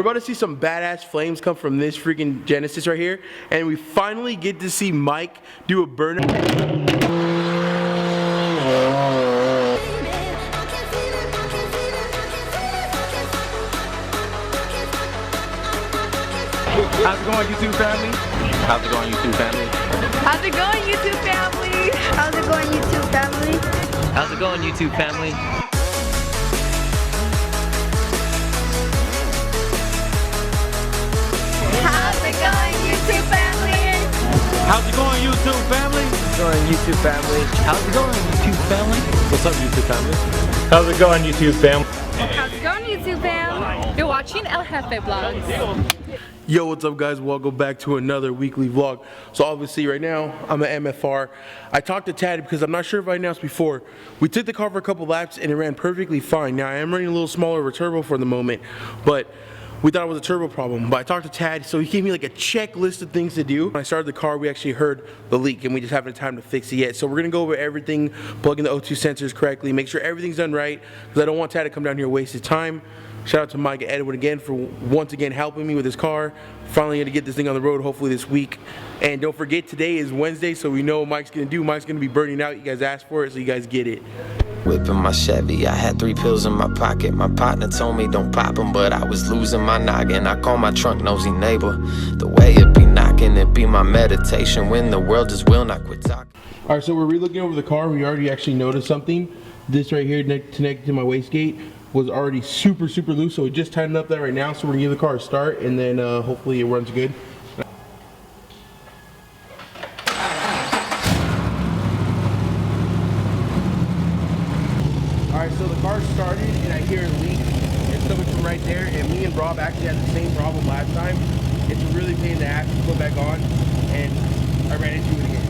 about to see some badass flames come from this freaking Genesis right here, and we finally get to see Mike do a burnout. How's it going, YouTube family? How's it going, YouTube family? How's it going, YouTube family? How's it going, YouTube family? How's it going, YouTube family? How's it going, YouTube family? How's it going, YouTube family? How's it going, YouTube family? How's it going, YouTube family? What's up, YouTube family? How's it going, YouTube fam? How's it going, YouTube fam? You're watching F80 Vlogs. Yo, what's up guys? Welcome back to another weekly vlog. So obviously right now, I'm at MFR. I talked to Tad because I'm not sure if I announced before. We took the car for a couple laps and it ran perfectly fine. Now I am running a little smaller of a turbo for the moment, but we thought it was a turbo problem. But I talked to Tad, so he gave me like a checklist of things to do. When I started the car, we actually heard the leak and we just haven't had time to fix it yet. So we're gonna go over everything, plug in the O2 sensors correctly, make sure everything's done right, because I don't want Tad to come down here and waste his time. Shout out to Mike and Edwin again for once again helping me with this car. Finally gonna get this thing on the road hopefully this week. And don't forget, today is Wednesday, so we know what Mike's gonna do. Mike's gonna be burning out. You guys asked for it, so you guys get it. Whipping my Chevy, I had 3 pills in my pocket. My partner told me don't pop them, but I was losing my noggin. I call my trunk nosy neighbor. The way it be knocking, it be my meditation. When the world just will not quit talking. All right, so we're re-looking over the car. We already actually noticed something. This right here connected to my wastegate was already super loose, so we just tightened up that right now. So we're gonna give the car a start, and then hopefully it runs good. All right, so the car started, and I hear a leak. It's coming from right there, and me and Rob actually had the same problem last time. It's a really pain in the ass to put back on, and I ran into it again.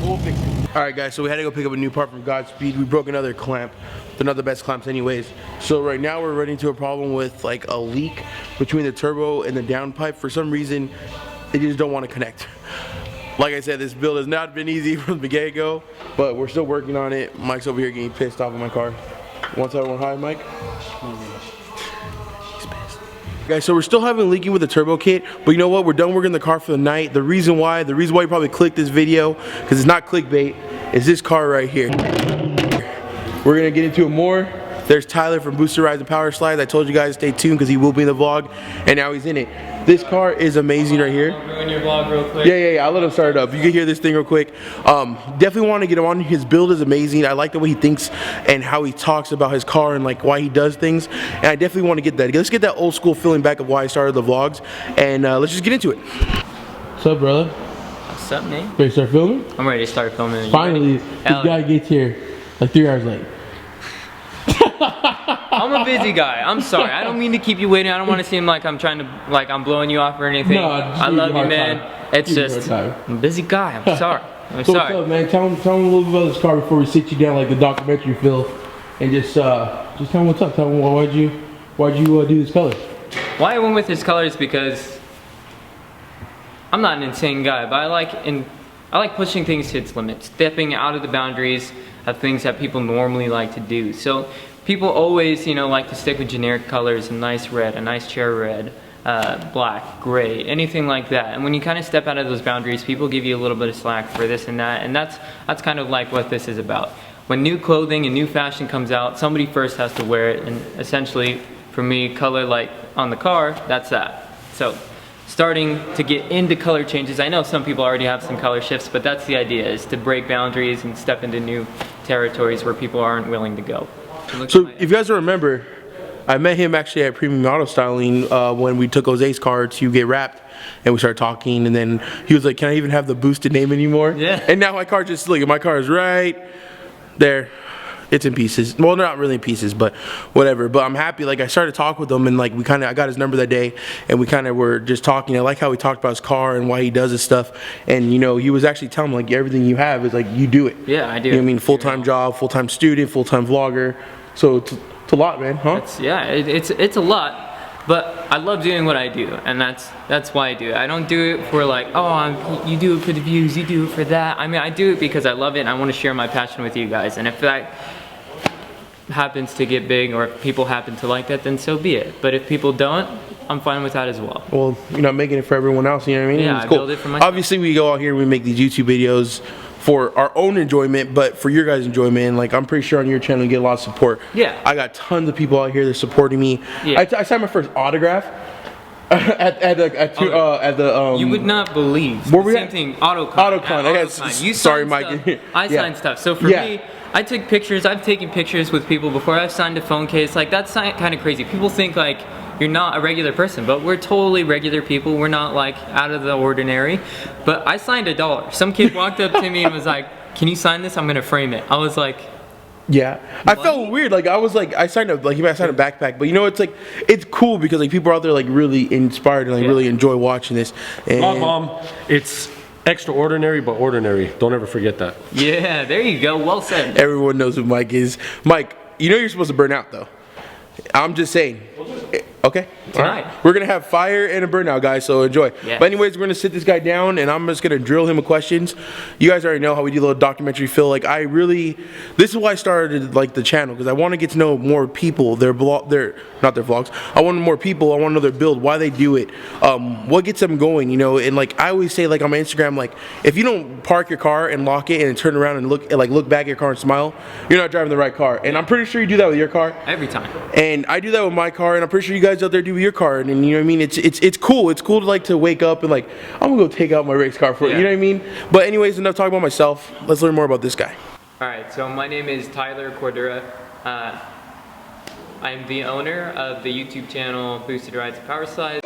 We'll fix it. All right, guys, so we had to go pick up a new part from Godspeed. We broke another clamp. They're not the best clamps anyways. So right now we're running into a problem with like a leak between the turbo and the downpipe. For some reason, they just don't want to connect. Like I said, this build has not been easy from the get-go, but we're still working on it. Mike's over here getting pissed off of my car. One side, one high, Mike. He's pissed. Guys, so we're still having leaking with the turbo kit, but you know what? We're done working the car for the night. The reason why you probably clicked this video, because it's not clickbait, is this car right here. We're gonna get into it more. There's Tyler from Booster Rides and Powerslides. I told you guys to stay tuned because he will be in the vlog, and now he's in it. This car is amazing right here. Ruin your vlog real quick. Yeah. I'll let him start it up. You can hear this thing real quick. Definitely want to get him on. His build is amazing. I like the way he thinks and how he talks about his car and like why he does things. And I definitely want to get that. Let's get that old school feeling back of why I started the vlogs, and let's just get into it. What's up, brother? What's up, man? Ready to start filming? I'm ready to start filming. Finally, this guy gets here like 3 hours late. I'm a busy guy. I'm sorry. I don't mean to keep you waiting. I don't want to seem like I'm trying to, like I'm blowing you off or anything. No, I love you, man. It's just, I'm a busy guy. I'm sorry. I'm So sorry. what's up, man? Tell him a little bit about this car before we sit you down like the documentary film, and just tell him what's up. Tell him why'd you do this color? Why I went with this color is because I'm not an insane guy, but I like pushing things to its limits, stepping out of the boundaries of things that people normally like to do. So people always, like to stick with generic colors, a nice red, a nice cherry red, black, gray, anything like that. And when you kind of step out of those boundaries, people give you a little bit of slack for this and that, and that's kind of like what this is about. When new clothing and new fashion comes out, somebody first has to wear it, and essentially, for me, color like on the car, that's that. So, starting to get into color changes. I know some people already have some color shifts, but that's the idea, is to break boundaries and step into new territories where people aren't willing to go. So if you guys remember, I met him actually at Premium Auto Styling when we took Jose's car to get wrapped, and we started talking, and then he was like, can I even have the boosted name anymore? Yeah. And now my car just, look, my car is right there. It's in pieces. Well, not really in pieces, but whatever. But I'm happy. Like, I started talking with him, and like I got his number that day, and we kind of were just talking. I like how he talked about his car and why he does his stuff. And he was actually telling me like everything you have is like you do it. Yeah, I do. You know what I mean? Full-time job, full-time student, full-time vlogger. So it's a lot, man, huh? It's a lot. But I love doing what I do, and that's why I do it. I don't do it for like, oh, you do it for the views, you do it for that. I mean, I do it because I love it, and I want to share my passion with you guys. And if happens to get big or if people happen to like that, then so be it. But if people don't, I'm fine with that as well. Well, you're not making it for everyone else, you know what I mean? Yeah, It's I cool. build it for myself. Obviously, we go out here and we make these YouTube videos for our own enjoyment, but for your guys' enjoyment. And like, I'm pretty sure on your channel you get a lot of support. Yeah. I got tons of people out here that are supporting me. Yeah. I signed my first autograph at the You would not believe. Where The we same at? thing, AutoCon. AutoCon. At I got- AutoCon. You sorry, sign Mike. stuff, I Yeah. sign stuff. So for Yeah. me, I took pictures. I've taken pictures with people before. I've signed a phone case. Like, that's kind of crazy. People think like you're not a regular person, but we're totally regular people. We're not like out of the ordinary. But I signed $1. Some kid walked up to me and was like, "Can you sign this? I'm gonna frame it." I was like, Yeah, I felt weird. Like I signed up, I signed a backpack, but you know, it's cool because like people are out there like really inspired and like really enjoy watching this. And Mom, it's extraordinary but ordinary. Don't ever forget that. "Yeah, there you go. Well said." everyone knows who Mike is. Mike, you know you're supposed to burn out though. I'm just saying. Okay. Tonight. All right. We're gonna have fire and a burnout, guys. So enjoy. Yeah. But anyways, we're gonna sit this guy down, and I'm just gonna drill him with questions. You guys already know how we do a little documentary feel. Like this is why I started like the channel because I want to get to know more people. Not their vlogs. I want more people. I want to know their build, why they do it, what gets them going. You know, and like I always say, like on my Instagram, like if you don't park your car and lock it and turn around and look back at your car and smile, you're not driving the right car. And I'm pretty sure you do that with your car. Every time. And I do that with my car, and I'm pretty sure you guys out there do with your car. And you know what I mean? It's cool. It's cool to like to wake up and like I'm gonna go take out my race car for it. You know what I mean? But anyways, enough talking about myself. Let's learn more about this guy. All right, so my name is Tyler Cordura. I'm the owner of the YouTube channel Boosted Rides and Powerslides.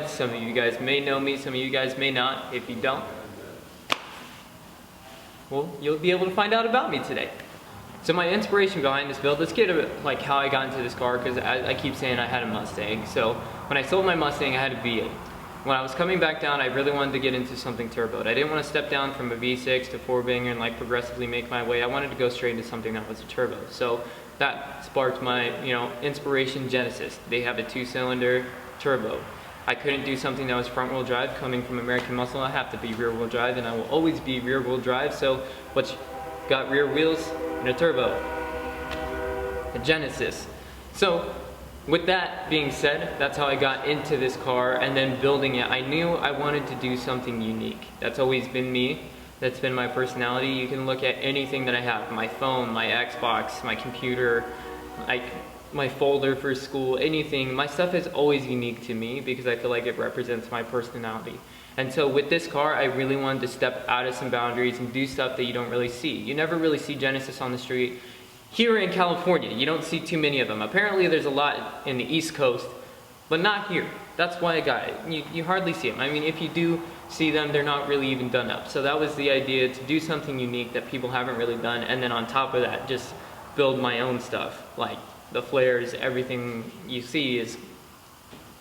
Some of you guys may know me, some of you guys may not. If you don't, well, you'll be able to find out about me today. So my inspiration behind this build, let's get a like how I got into this car, because I keep saying I had a Mustang. So when I sold my Mustang, I had a V8. When I was coming back down, I really wanted to get into something turboed. I didn't want to step down from a V6 to 4-banger and like progressively make my way. I wanted to go straight into something that was a turbo. So that sparked my, inspiration Genesis. They have a 2-cylinder turbo. I couldn't do something that was front-wheel drive. Coming from American Muscle, I have to be rear-wheel drive, and I will always be rear-wheel drive. So what's got rear wheels and a turbo? A Genesis. So with that being said, that's how I got into this car, and then building it. I knew I wanted to do something unique. That's always been me. That's been my personality. You can look at anything that I have, my phone, my Xbox, my computer, my folder for school, anything. My stuff is always unique to me because I feel like it represents my personality. And so with this car, I really wanted to step out of some boundaries and do stuff that you don't really see. You never really see Genesis on the street. Here in California, you don't see too many of them. Apparently there's a lot in the East Coast, but not here. That's why I got it. You hardly see them. I mean, if you do see them, they're not really even done up. So that was the idea, to do something unique that people haven't really done, and then on top of that, just build my own stuff. Like the flares, everything you see is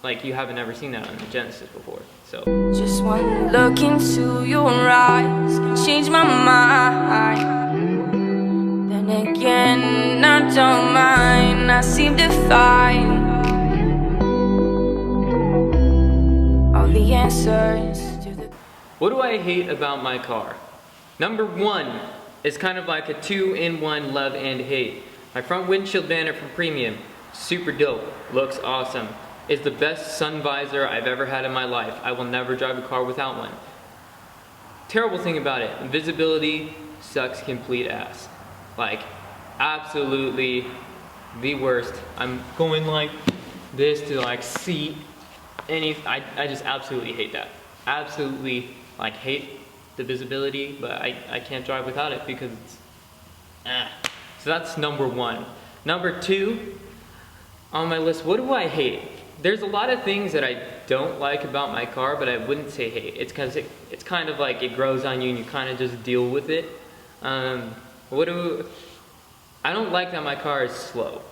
like you haven't ever seen that on the Genesis before. So just one look into your eyes can change my mind. Then again, I don't mind. I seem to find all the answers to the... what do I hate about my car? Number one is kind of like a 2-in-1 love and hate. My front windshield banner from Premium, super dope, looks awesome. It's the best sun visor I've ever had in my life. I will never drive a car without one. Terrible thing about it, visibility sucks complete ass. Like, absolutely the worst. I'm going like this to like see I just absolutely hate that. Absolutely like hate the visibility, but I can't drive without it because it's So that's number one. Number two on my list, what do I hate? There's a lot of things that I don't like about my car, but I wouldn't say hate. It's because it's kind of like it grows on you and you kind of just deal with it. I don't like that my car is slow.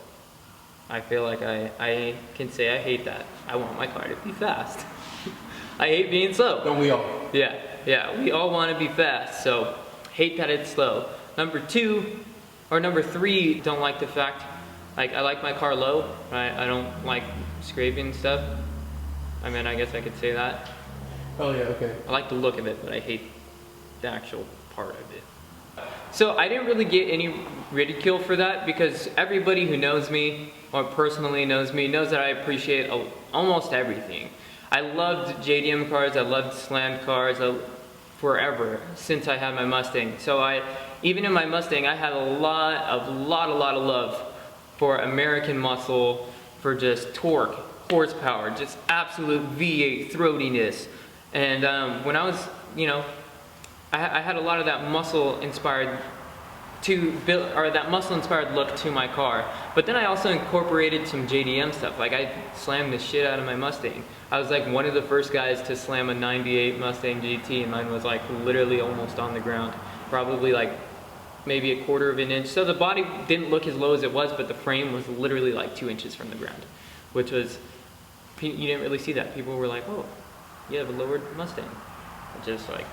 I feel like I can say I hate that. I want my car to be fast. I hate being slow. Don't we all? Yeah, we all want to be fast, so hate that it's slow. Number three, don't like the fact, like I like my car low, right? I don't like scraping stuff. I mean, I guess I could say that. Oh yeah, okay. I like the look of it, but I hate the actual part of it. So I didn't really get any ridicule for that because everybody who knows me or personally knows me knows that I appreciate almost everything. I loved JDM cars, I loved slammed cars forever since I had my Mustang. So even in my Mustang, I had a lot of love for American muscle, for just torque, horsepower, just absolute V8 throatiness. And when I was, you know, I had a lot of that muscle inspired look to my car. But then I also incorporated some JDM stuff. Like I slammed the shit out of my Mustang. I was like one of the first guys to slam a 98 Mustang GT, and mine was like literally almost on the ground. Probably like maybe a quarter of an inch. So the body didn't look as low as it was, but the frame was literally like 2 inches from the ground, which was, you didn't really see that. People were like, oh, you have a lowered Mustang. Just like,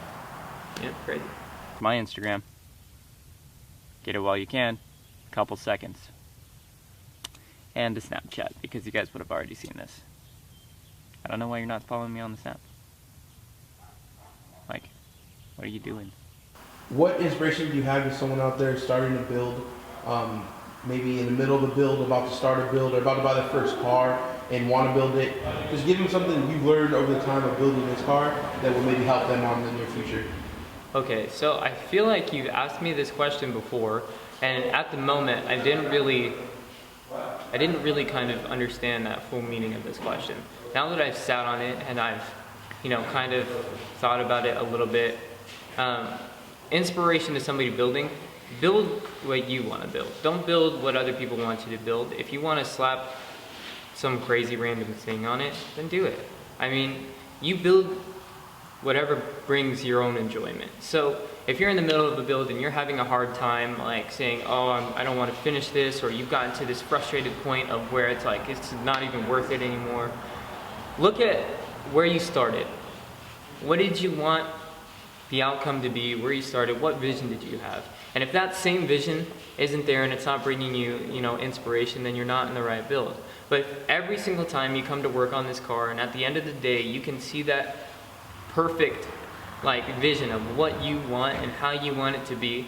yeah, crazy. My Instagram. Get it while you can. Couple seconds. And a Snapchat, because you guys would have already seen this. I don't know why you're not following me on the Snap. Like, what are you doing? What inspiration do you have if someone out there starting to build, maybe in the middle of the build, about to start a build, or about to buy their first car and want to build it? Just give them something you've learned over the time of building this car that will maybe help them on in the near future. Okay, so I feel like you've asked me this question before, and at the moment I didn't really kind of understand that full meaning of this question. Now that I've sat on it and I've, you know, kind of thought about it a little bit, inspiration to somebody building, build what you want to build. Don't build what other people want you to build. If you want to slap some crazy random thing on it, then do it. I mean, you build whatever brings your own enjoyment. So if you're in the middle of a build and you're having a hard time, like saying, oh, I don't want to finish this, or you've gotten to this frustrated point of where it's like, it's not even worth it anymore, look at where you started. What did you want the outcome to be, where you started, what vision did you have? And if that same vision isn't there and it's not bringing you, you know, inspiration, then you're not in the right build. But if every single time you come to work on this car and at the end of the day you can see that perfect like vision of what you want and how you want it to be,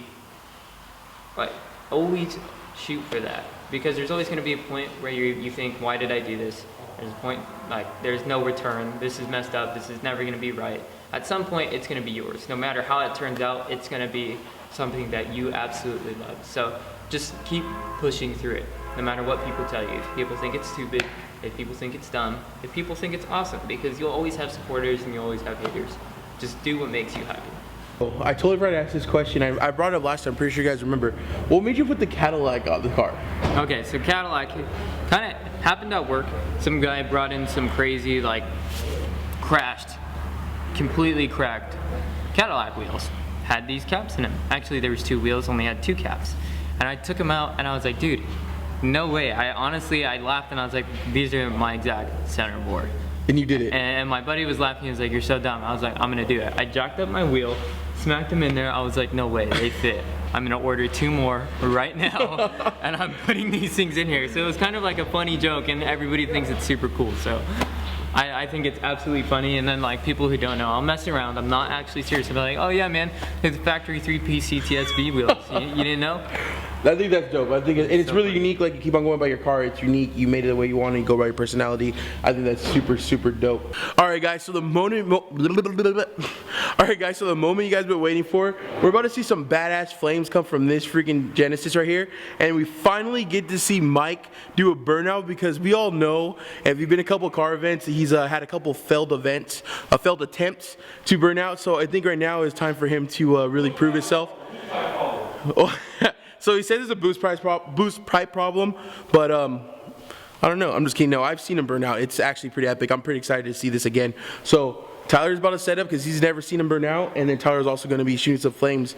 like always shoot for that, because there's always going to be a point where you think, why did I do this? There's a point like there's no return, this is messed up, this is never going to be right. At some point it's going to be yours. No matter how it turns out, it's going to be something that you absolutely love. So just keep pushing through it, no matter what people tell you. If people think it's stupid, if people think it's dumb, if people think it's awesome, because you'll always have supporters and you'll always have haters. Just do what makes you happy. I totally forgot to ask this question. I brought it up last time. I'm pretty sure you guys remember. What made you put the Cadillac on the car? Okay, so Cadillac kind of happened at work. Some guy brought in some crazy, like, crashed, completely cracked Cadillac wheels. Had these caps in them. Actually, there was 2 wheels, only had 2 caps. And I took them out and I was like, dude, no way. I laughed and I was like, these are my exact center board. And you did it. And my buddy was laughing. He was like, you're so dumb. I was like, I'm gonna do it. I jacked up my wheel, smacked them in there. I was like, no way, they fit. I'm gonna order 2 more right now, and I'm putting these things in here. So it was kind of like a funny joke, and everybody thinks it's super cool. So I think it's absolutely funny. And then like people who don't know, I'll mess around. I'm not actually serious. I'm like, oh yeah, man, it's factory 3-piece CTSV wheels. You didn't know? I think that's dope. I think it's really unique. Like, you keep on going by your car. It's unique. You made it the way you want, and you go by your personality. I think that's super, super dope. All right, guys. So the moment you guys been waiting for, we're about to see some badass flames come from this freaking Genesis right here, and we finally get to see Mike do a burnout, because we all know, if you've been to a couple car events, he's had a couple failed attempts to burn out. So I think right now is time for him to really prove himself. So he says it's a boost pipe problem, but I don't know. I'm just kidding. No, I've seen him burn out. It's actually pretty epic. I'm pretty excited to see this again. So Tyler's about to set up because he's never seen him burn out, and then Tyler's also going to be shooting some flames.